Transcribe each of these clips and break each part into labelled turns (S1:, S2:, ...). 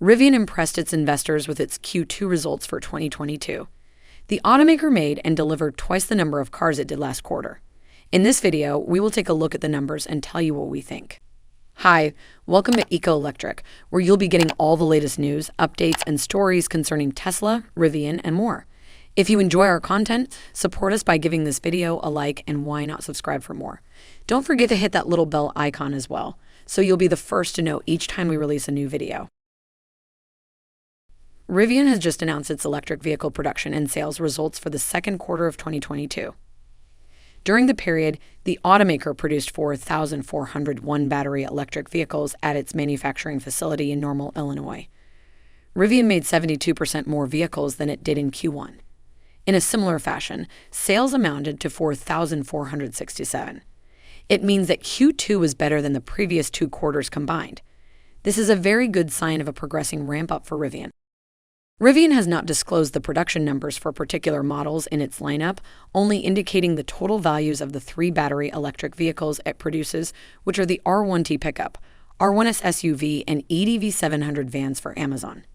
S1: Rivian impressed its investors with its Q2 results for 2022. The automaker made and delivered twice the number of cars it did last quarter. In this video, we will take a look at the numbers and tell you what we think. Hi, welcome to Eco Electric, where you'll be getting all the latest news, updates, and stories concerning Tesla, Rivian, and more. If you enjoy our content, support us by giving this video a like, and why not subscribe for more. Don't forget to hit that little bell icon as well, so you'll be the first to know each time we release a new video. Rivian has just announced its electric vehicle production and sales results for the second quarter of 2022. During the period, the automaker produced 4,401 battery electric vehicles at its manufacturing facility in Normal, Illinois. Rivian made 72% more vehicles than it did in Q1. In a similar fashion, sales amounted to 4,467. It means that Q2 was better than the previous two quarters combined. This is a very good sign of a progressing ramp-up for Rivian. Rivian has not disclosed the production numbers for particular models in its lineup, only indicating the total values of the three battery electric vehicles it produces, which are the R1T pickup, R1S SUV, and EDV 700 vans for Amazon.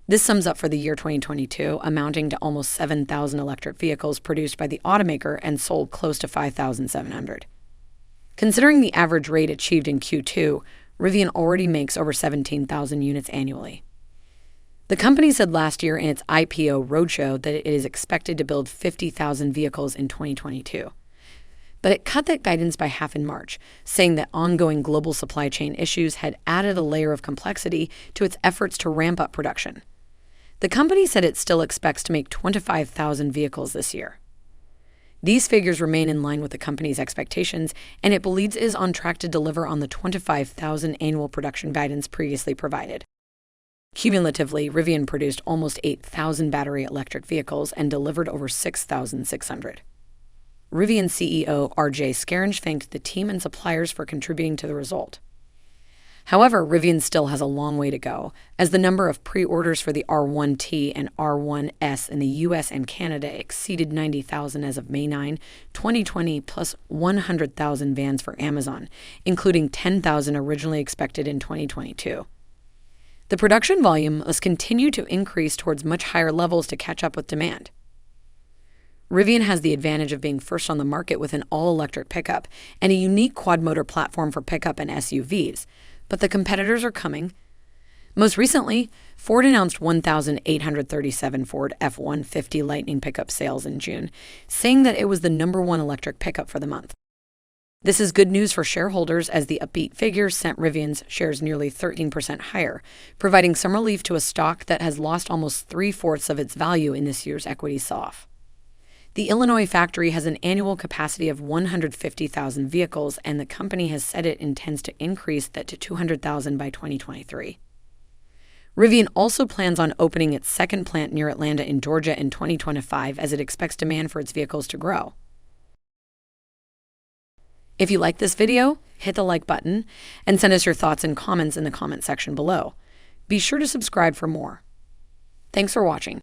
S1: This sums up for the year 2022, amounting to almost 7,000 electric vehicles produced by the automaker and sold close to 5,700. Considering the average rate achieved in Q2, Rivian already makes over 17,000 units annually. The company said last year in its IPO roadshow that it is expected to build 50,000 vehicles in 2022. But it cut that guidance by half in March, saying that ongoing global supply chain issues had added a layer of complexity to its efforts to ramp up production. The company said it still expects to make 25,000 vehicles this year. These figures remain in line with the company's expectations, and it believes it is on track to deliver on the 25,000 annual production guidance previously provided. Cumulatively, Rivian produced almost 8,000 battery electric vehicles and delivered over 6,600. Rivian CEO R.J. Scaringe thanked the team and suppliers for contributing to the result. However, Rivian still has a long way to go, as the number of pre-orders for the R1T and R1S in the US and Canada exceeded 90,000 as of May 9, 2020, plus 100,000 vans for Amazon, including 10,000 originally expected in 2022. The production volume must continue to increase towards much higher levels to catch up with demand. Rivian has the advantage of being first on the market with an all-electric pickup and a unique quad-motor platform for pickup and SUVs, but the competitors are coming. Most recently, Ford announced 1,837 Ford F-150 Lightning pickup sales in June, saying that it was the #1 electric pickup for the month. This is good news for shareholders, as the upbeat figures sent Rivian's shares nearly 13% higher, providing some relief to a stock that has lost almost 3/4 of its value in this year's equity sell-off. The Illinois factory has an annual capacity of 150,000 vehicles, and the company has said it intends to increase that to 200,000 by 2023. Rivian also plans on opening its second plant near Atlanta in Georgia in 2025, as it expects demand for its vehicles to grow. If you like this video, hit the like button and send us your thoughts and comments in the comment section below. Be sure to subscribe for more. Thanks for watching.